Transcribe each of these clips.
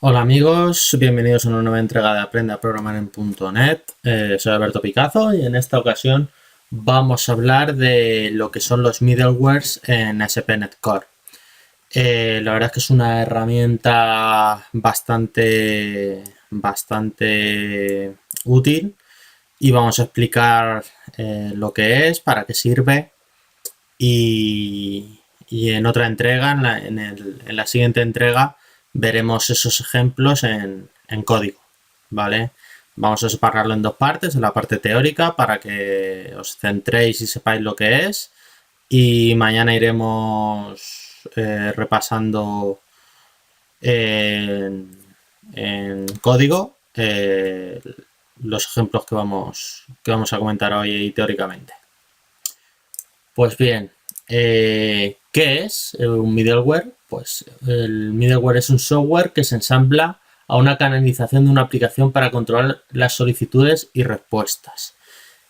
Hola amigos, bienvenidos a una nueva entrega de Aprende a Programar en .NET. Soy Alberto Picazo y en esta ocasión vamos a hablar de lo que son los middlewares en ASP.NET Core. La verdad es que es una herramienta bastante útil y vamos a explicar lo que es, para qué sirve y en otra entrega, en la siguiente entrega, veremos esos ejemplos en código, ¿vale? Vamos a separarlo en dos partes, en la parte teórica para que os centréis y sepáis lo que es, y mañana iremos repasando en código los ejemplos que vamos a comentar hoy teóricamente. Pues bien, ¿qué es un middleware? Pues el middleware es un software que se ensambla a una canalización de una aplicación para controlar las solicitudes y respuestas.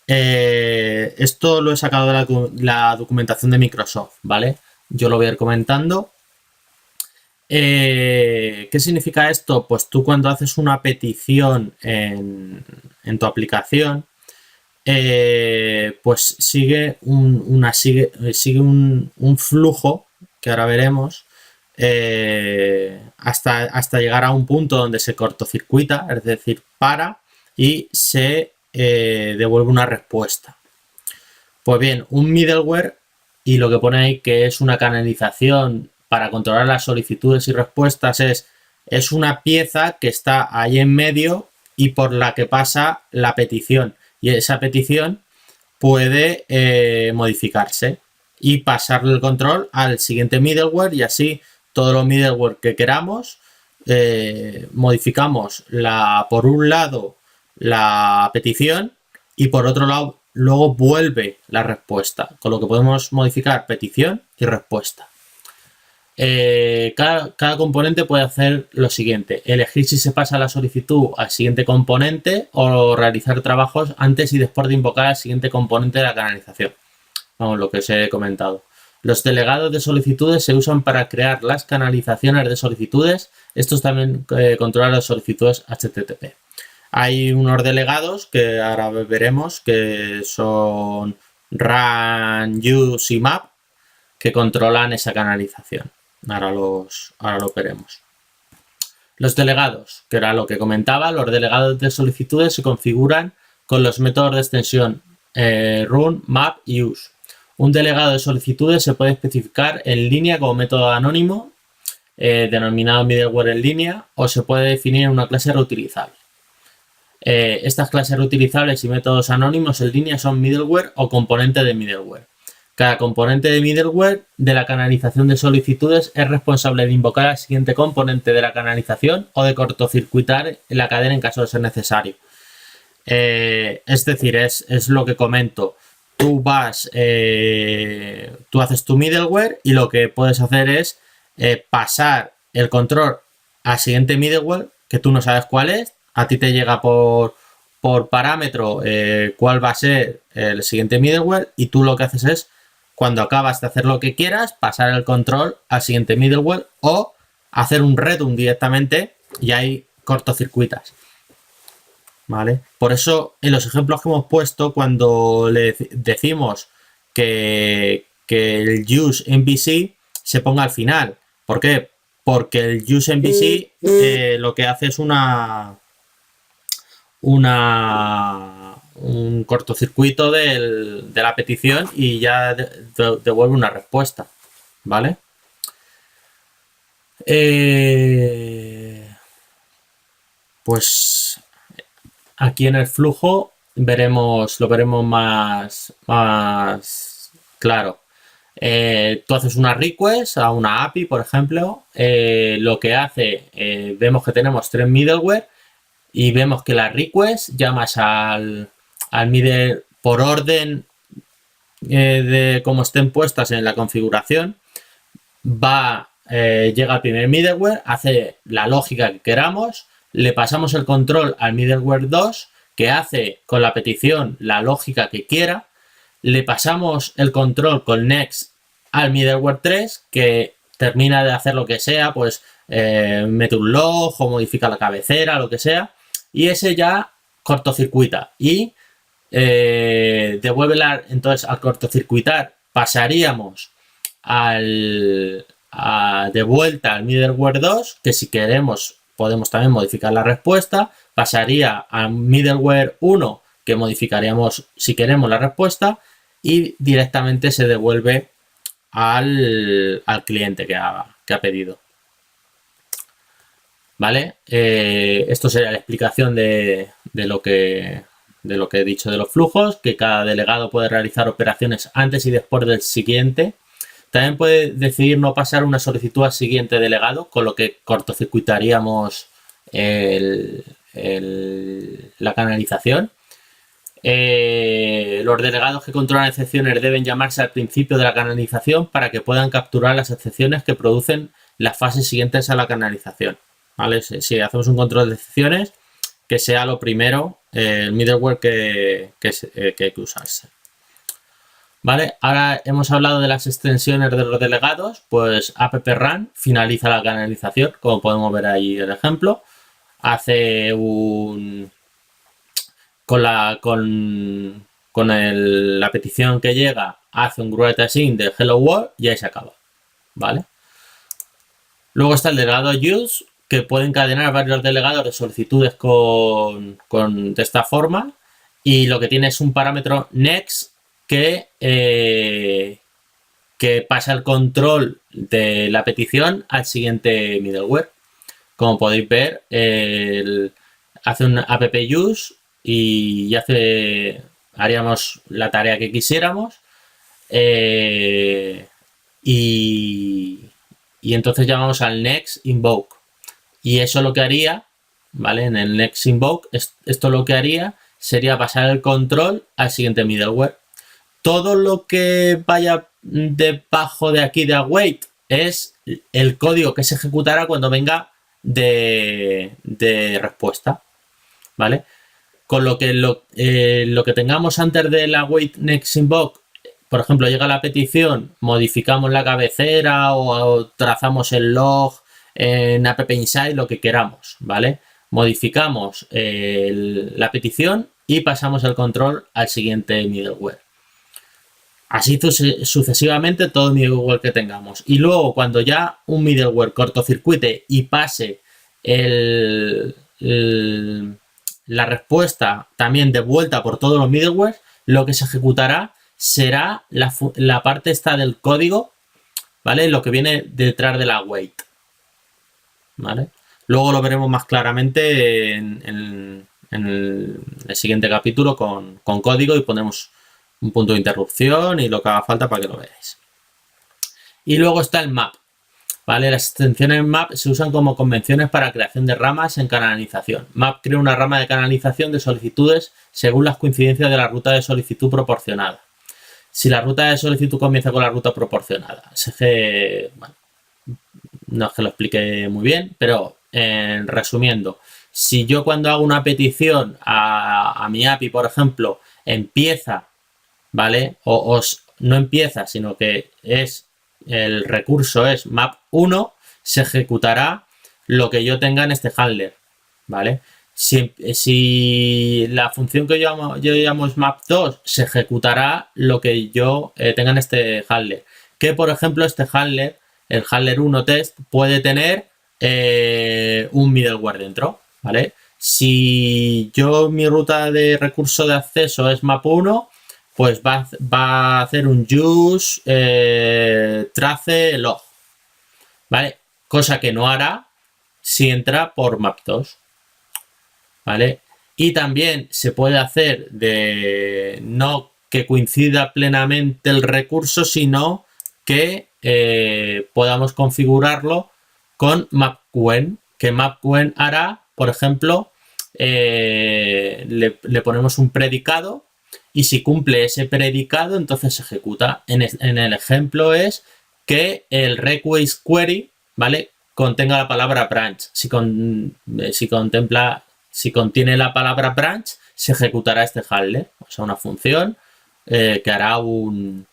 Esto lo he sacado de la documentación de Microsoft, ¿vale? Yo lo voy a ir comentando. ¿Qué significa esto? Pues tú, cuando haces una petición en tu aplicación, pues sigue un flujo que ahora veremos, hasta llegar a un punto donde se cortocircuita, es decir, para, y se devuelve una respuesta. Pues bien, un middleware, y lo que pone ahí que es una canalización para controlar las solicitudes y respuestas, es una pieza que está ahí en medio y por la que pasa la petición. Y esa petición puede modificarse y pasarle el control al siguiente middleware, y así todos los middleware que queramos modificamos por un lado la petición y por otro lado luego vuelve la respuesta, con lo que podemos modificar petición y respuesta. Cada componente puede hacer lo siguiente: elegir si se pasa la solicitud al siguiente componente o realizar trabajos antes y después de invocar al siguiente componente de la canalización. Vamos, lo que os he comentado. Los delegados de solicitudes se usan para crear las canalizaciones de solicitudes. Estos también controlan las solicitudes HTTP. Hay unos delegados que ahora veremos, que son run, use y map, que controlan esa canalización. Ahora lo veremos. Los delegados, que era lo que comentaba, los delegados de solicitudes se configuran con los métodos de extensión run, map y use. Un delegado de solicitudes se puede especificar en línea como método anónimo, denominado middleware en línea, o se puede definir en una clase reutilizable. Estas clases reutilizables y métodos anónimos en línea son middleware o componente de middleware. Cada componente de middleware de la canalización de solicitudes es responsable de invocar al siguiente componente de la canalización o de cortocircuitar la cadena en caso de ser necesario. Es decir, es lo que comento. Tú haces tu middleware y lo que puedes hacer es pasar el control al siguiente middleware, que tú no sabes cuál es. A ti te llega por parámetro cuál va a ser el siguiente middleware, y tú lo que haces es, cuando acabas de hacer lo que quieras, pasar el control al siguiente middleware o hacer un return directamente, y ahí cortocircuitas. ¿Vale? Por eso, en los ejemplos que hemos puesto, cuando le decimos que el use MVC se ponga al final. ¿Por qué? Porque el use MVC lo que hace es un cortocircuito de la petición y ya devuelve una respuesta, ¿vale? Pues aquí en el flujo lo veremos más claro. Tú haces una request a una API, por ejemplo. Lo que hace, vemos que tenemos 3 middleware, y vemos que la request llamas al middle por orden de cómo estén puestas en la configuración. Llega al primer middleware, hace la lógica que queramos, le pasamos el control al middleware 2, que hace con la petición la lógica que quiera, le pasamos el control con next al middleware 3, que termina de hacer lo que sea, pues mete un log o modifica la cabecera, lo que sea, y ese ya cortocircuita y devuelve entonces al cortocircuitar pasaríamos de vuelta al middleware 2, que si queremos podemos también modificar la respuesta, pasaría al middleware 1, que modificaríamos si queremos la respuesta, y directamente se devuelve al cliente que ha pedido. ¿Vale? Esto sería la explicación de lo que he dicho de los flujos, que cada delegado puede realizar operaciones antes y después del siguiente. También puede decidir no pasar una solicitud al siguiente delegado, con lo que cortocircuitaríamos la canalización. Los delegados que controlan excepciones deben llamarse al principio de la canalización para que puedan capturar las excepciones que producen las fases siguientes a la canalización. ¿Vale? Si hacemos un control de excepciones, que sea lo primero, el middleware que hay que usarse. ¿Vale? Ahora hemos hablado de las extensiones de los delegados, pues app run finaliza la canalización, como podemos ver ahí el ejemplo. Hace con la petición que llega, hace un gruet async de hello world y ahí se acaba. ¿Vale? Luego está el delegado use, que puede encadenar varios delegados de solicitudes de esta forma, y lo que tiene es un parámetro next que pasa el control de la petición al siguiente middleware. Como podéis ver, hace un app use y haríamos la tarea que quisiéramos, y entonces llamamos al next invoke, y eso lo que haría, ¿vale? En el next invoke, esto lo que haría sería pasar el control al siguiente middleware. Todo lo que vaya debajo de aquí de await es el código que se ejecutará cuando venga de respuesta, ¿vale? Con lo que lo que tengamos antes del await next invoke, por ejemplo, llega la petición, modificamos la cabecera o trazamos el log en app inside, lo que queramos, ¿vale? Modificamos la petición y pasamos el control al siguiente middleware. Así sucesivamente todo el middleware que tengamos. Y luego cuando ya un middleware cortocircuite y pase la respuesta también de vuelta por todos los middleware, lo que se ejecutará será la parte esta del código, ¿vale? Lo que viene detrás de la await, ¿vale? Luego lo veremos más claramente en el siguiente capítulo con código, y pondremos un punto de interrupción y lo que haga falta para que lo veáis. Y luego está el map, ¿vale? Las extensiones map se usan como convenciones para creación de ramas en canalización. Map crea una rama de canalización de solicitudes según las coincidencias de la ruta de solicitud proporcionada. Si la ruta de solicitud comienza con la ruta proporcionada, bueno, no es que lo explique muy bien, pero resumiendo, si yo cuando hago una petición a mi API, por ejemplo, empieza, ¿vale? No empieza, sino que el recurso es map 1, se ejecutará lo que yo tenga en este handler, ¿vale? Si la función que yo llamo es map 2, se ejecutará lo que yo tenga en este handler. Que, por ejemplo, este handler, el handler 1 test, puede tener un middleware dentro, ¿vale? Si mi ruta de recurso de acceso es map 1, pues va a hacer un use trace log, ¿vale? Cosa que no hará si entra por map 2, ¿vale? Y también se puede hacer de no que coincida plenamente el recurso, sino que podamos configurarlo con mapquen, que mapquen hará, por ejemplo, le ponemos un predicado, y si cumple ese predicado, entonces se ejecuta. En el ejemplo es que el request query, ¿vale?, contenga la palabra branch. Si contiene la palabra branch, se ejecutará este handler, o sea, una función que hará un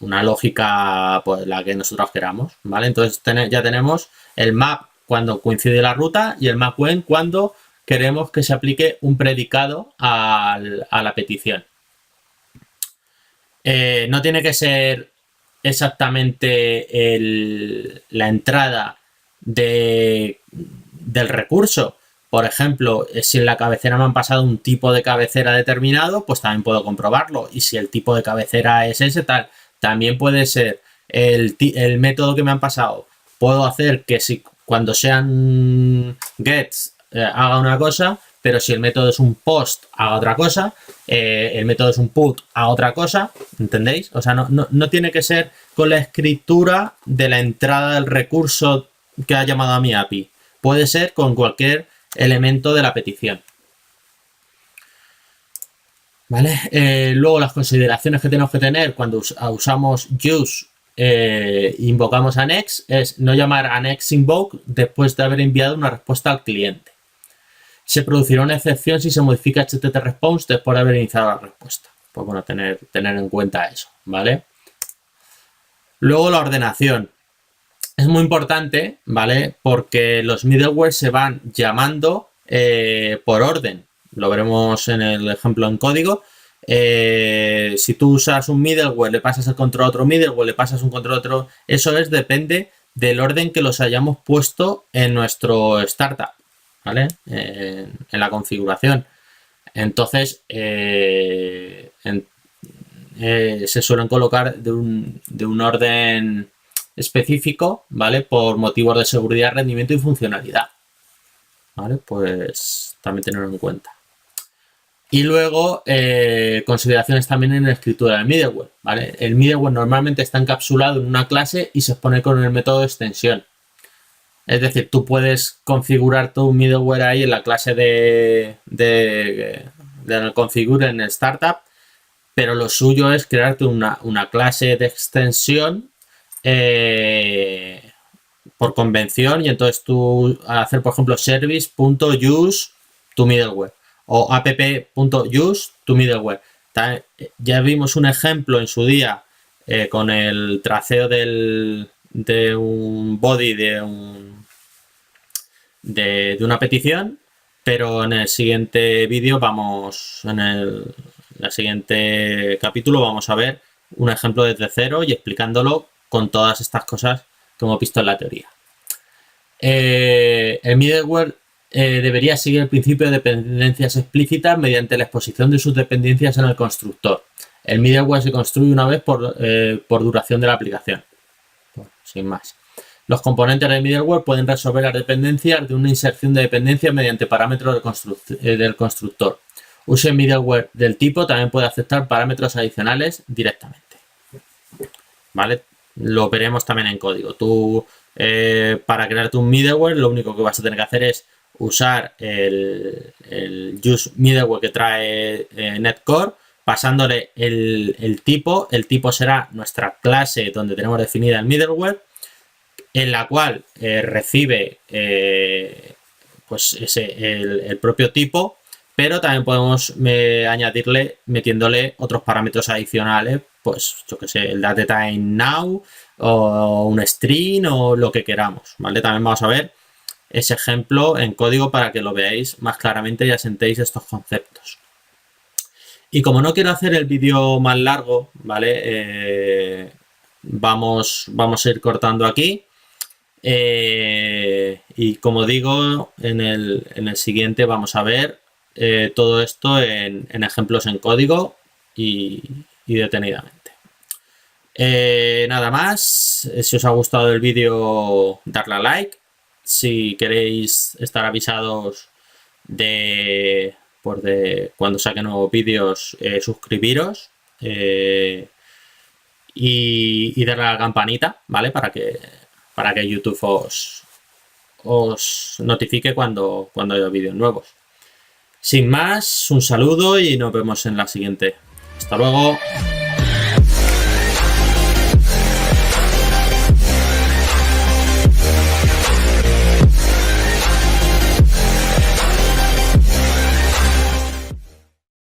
una lógica pues la que nosotros queramos, ¿vale? Entonces ya tenemos el map cuando coincide la ruta y el map when cuando queremos que se aplique un predicado a la petición. No tiene que ser exactamente la entrada del recurso. Por ejemplo, si en la cabecera me han pasado un tipo de cabecera determinado, pues también puedo comprobarlo. Y si el tipo de cabecera es ese, tal, también puede ser el método que me han pasado. Puedo hacer que si cuando sean gets haga una cosa, pero si el método es un post, haga otra cosa, el método es un put, haga otra cosa, ¿entendéis? O sea, no tiene que ser con la escritura de la entrada del recurso que ha llamado a mi API. Puede ser con cualquier elemento de la petición. ¿Vale? Luego las consideraciones que tenemos que tener cuando usamos use, invocamos a next, es no llamar a next invoke después de haber enviado una respuesta al cliente. Se producirá una excepción si se modifica http-response después de haber iniciado la respuesta. Pues bueno, tener en cuenta eso, ¿vale? Luego la ordenación. Es muy importante, ¿vale? Porque los middleware se van llamando por orden. Lo veremos en el ejemplo en código. Si tú usas un middleware, le pasas el control a otro middleware, le pasas un control a otro... Eso depende del orden que los hayamos puesto en nuestro startup, ¿vale? En la configuración. Entonces, se suelen colocar de un orden específico, ¿vale? Por motivos de seguridad, rendimiento y funcionalidad, ¿vale? Pues también tenerlo en cuenta. Y luego, consideraciones también en la escritura del middleware, ¿vale? El middleware normalmente está encapsulado en una clase y se expone con el método de extensión. Es decir, tú puedes configurar tu middleware ahí en la clase de configure en el startup, pero lo suyo es crearte una clase de extensión por convención y entonces tú hacer, por ejemplo, service.use tu middleware o app.use tu middleware. Ya vimos un ejemplo en su día con el traceo de un body de una petición, pero en el siguiente vídeo en el siguiente capítulo vamos a ver un ejemplo desde cero y explicándolo con todas estas cosas que hemos visto en la teoría. El middleware debería seguir el principio de dependencias explícitas mediante la exposición de sus dependencias en el constructor. El middleware se construye una vez por duración de la aplicación. Bueno, sin más. Los componentes del middleware pueden resolver las dependencias de una inserción de dependencias mediante parámetros del constructor. Use middleware del tipo también puede aceptar parámetros adicionales directamente. ¿Vale? Lo veremos también en código. Tú, para crearte un middleware, lo único que vas a tener que hacer es usar el use middleware que trae Netcore, pasándole el tipo. El tipo será nuestra clase donde tenemos definida el middleware, en la cual recibe pues el propio tipo, pero también podemos añadirle metiéndole otros parámetros adicionales, pues yo que sé, el datetime now o un string o lo que queramos, ¿vale? También vamos a ver ese ejemplo en código para que lo veáis más claramente y asentéis estos conceptos. Y como no quiero hacer el vídeo más largo, ¿vale? Vamos a ir cortando aquí. Y como digo, en el siguiente vamos a ver todo esto en ejemplos en código y detenidamente. Nada más, si os ha gustado el vídeo, darle a like. Si queréis estar avisados de cuando saquen nuevos vídeos, suscribiros y darle a la campanita, ¿vale? Para que YouTube os notifique cuando haya vídeos nuevos. Sin más, un saludo y nos vemos en la siguiente. Hasta luego.